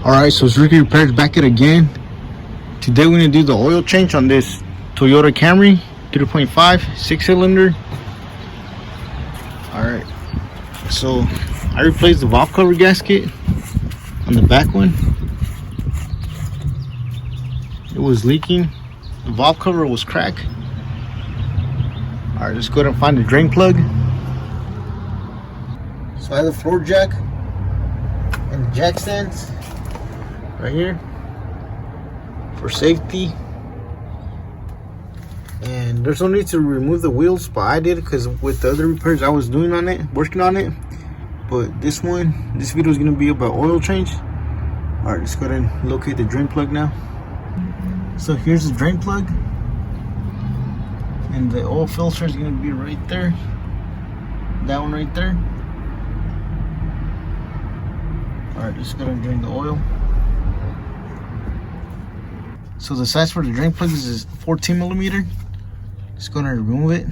Alright, so it's Ricky Repairs back at it again. Today we're going to do the oil change on this Toyota Camry 3.5 6-cylinder. Alright, so I replaced the valve cover gasket on the back one. It was leaking. The valve cover was cracked. Alright, let's go ahead and find the drain plug. So I have the floor jack and the jack stands right here for safety, and there's no need to remove the wheels, but I did because with the other repairs I was doing on it, working on it. But this video is going to be about oil change. All right, let's go ahead and locate the drain plug now. So here's the drain plug, and the oil filter is going to be right there, that one right there. All right, let's go ahead and drain the oil. So the size for the drain plug is 14 millimeter. Just gonna remove it.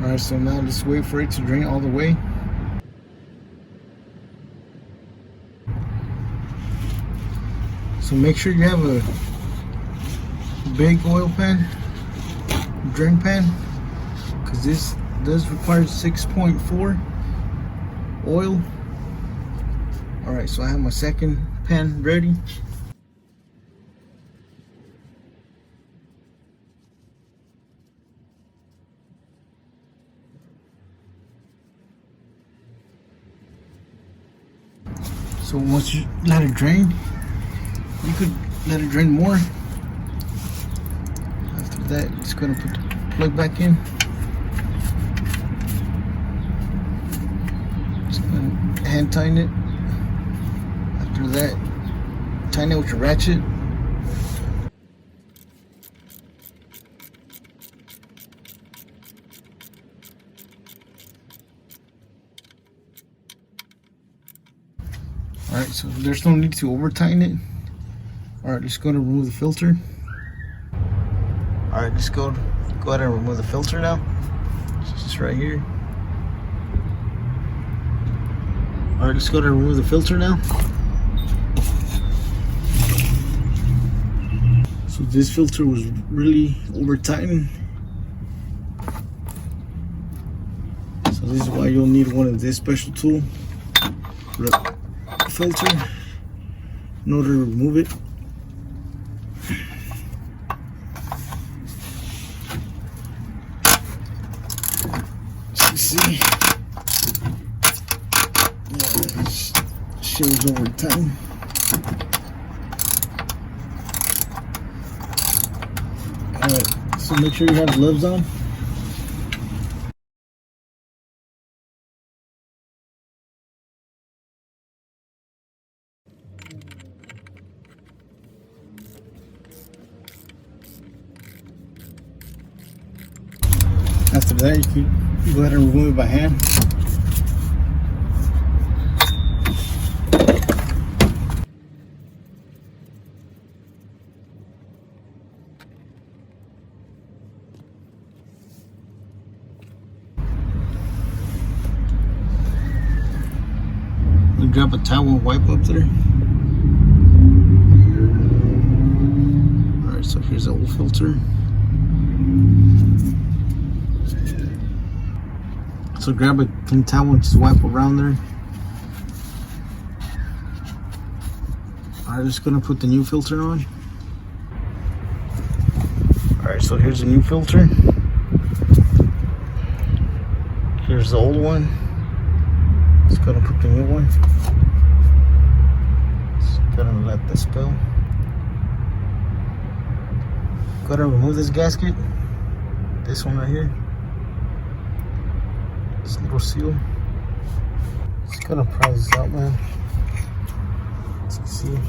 Alright, so now let's wait for it to drain all the way. So make sure you have a big oil pan, drain pan, because this does require 6.4 oil. Alright, so I have my second pan ready. So once you let it drain, you could let it drain more. After that, just gonna put the plug back in. Just gonna hand tighten it. After that, tighten it with your ratchet. Alright, so there's no need to over tighten it. Alright, let's go to remove the filter. Alright, let's go ahead and remove the filter now. It's just right here. Alright, let's go ahead and remove the filter now. So this filter was really over tightened. So this is why you'll need one of this special tool for the filter in order to remove it. See, yeah, it shows over time. Alright, so make sure you have gloves on. After that, you can go ahead and remove it by hand. You drop a towel and wipe up there. Alright, so here's the oil filter. So grab a clean towel and just wipe around there. Alright, just gonna put the new filter on. Alright, so here's the new filter. Here's the old one. Just gonna put the new one. Just gonna let this go. Go ahead and remove this gasket. This one right here. This little seal. Just gotta pry this out, man. As you can see.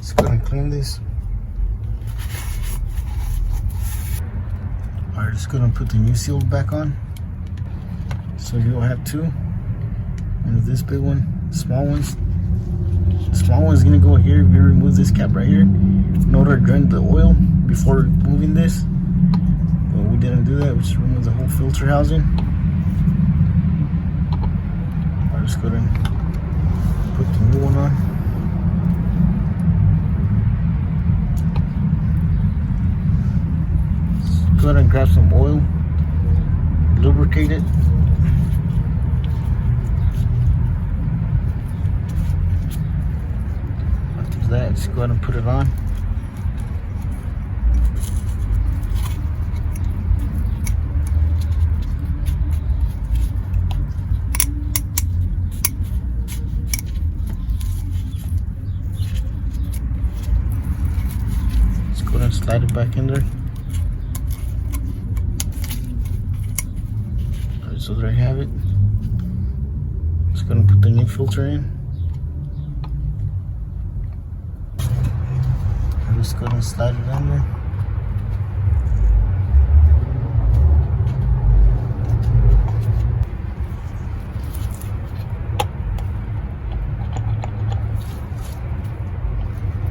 Let's go and clean this. Alright, just gonna put the new seal back on. So you'll have two. One of this big one, small ones. The small one's gonna go here. We remove this cap right here in order to drain the oil before moving this. But we didn't do that. We just removed the whole filter housing. I'll just go ahead and put the new one on. Go ahead and grab some oil, lubricate it. After that, just go ahead and put it on. Just go ahead and slide it back in there. So there you have it. Just gonna put the new filter in. I'm just gonna slide it in there.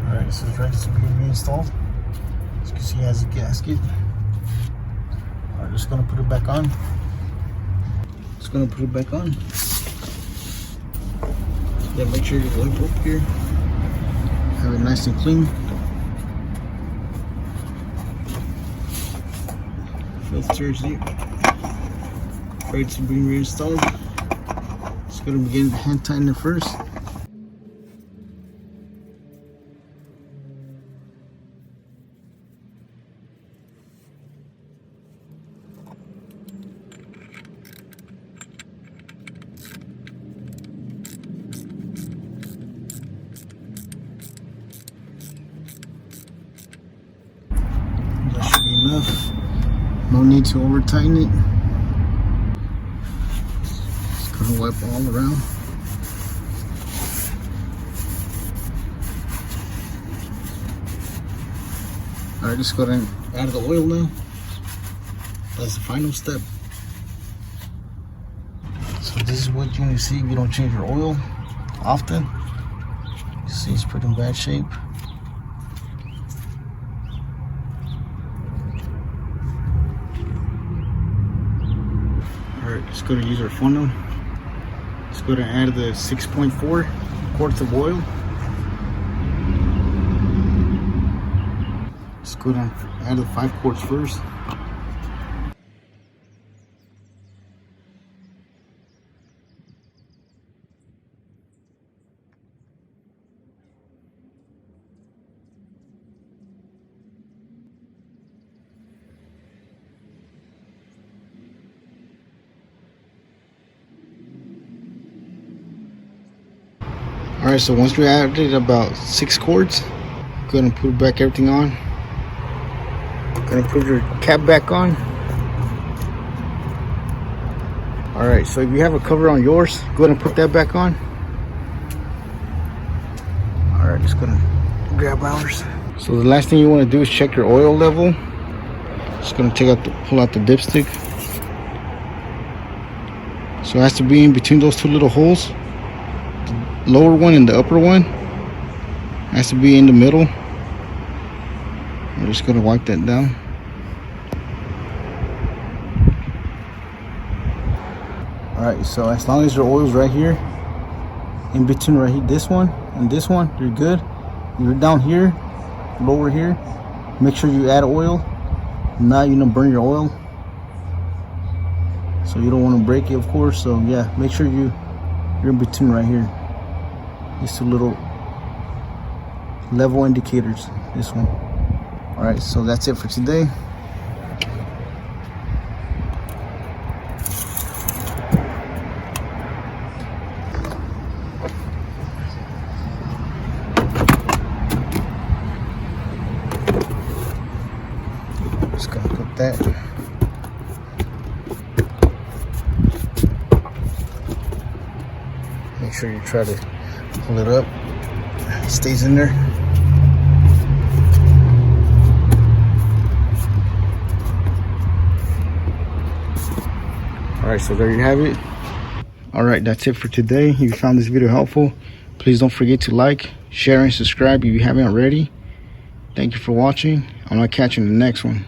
Alright, so it's ready to be reinstalled. As you can see, it has a gasket. I'm just gonna put it back on. Just gonna put it back on. Yeah, make sure you wipe up here. Have it nice and clean. Filters here. Ready to be reinstalled. Just gonna begin to hand tighten it first. Enough. No need to over tighten it. Just gonna wipe all around. Alright, just go ahead and add the oil now. That's the final step. So this is what you need to see if you don't change your oil often. You see it's pretty in bad shape. Alright, just go to use our funnel. Just go to add the 6.4 quarts of oil. Just go down, add the 5 quarts first. Alright, so once we added about 6 quarts, go ahead and put back everything on. Gonna put your cap back on. Alright, so if you have a cover on yours, go ahead and put that back on. Alright, just gonna grab ours. So the last thing you want to do is check your oil level. Just gonna pull out the dipstick. So it has to be in between those two little holes. The lower one and the upper one has to be in the middle. I'm just gonna wipe that down. Alright, so as long as your oil's right here, in between right here, this one and this one, you're good. You're down here, lower here, make sure you add oil. Now you don't burn your oil. So you don't want to break it, of course. So yeah, make sure you're in between right here. These two little level indicators, this one. Alright, so that's it for today. Just gonna put that. Make sure you try to pull it up. It stays in there. Alright, so there you have it. Alright, that's it for today. If you found this video helpful, please don't forget to like, share, and subscribe if you haven't already. Thank you for watching. I'm gonna catch you in the next one.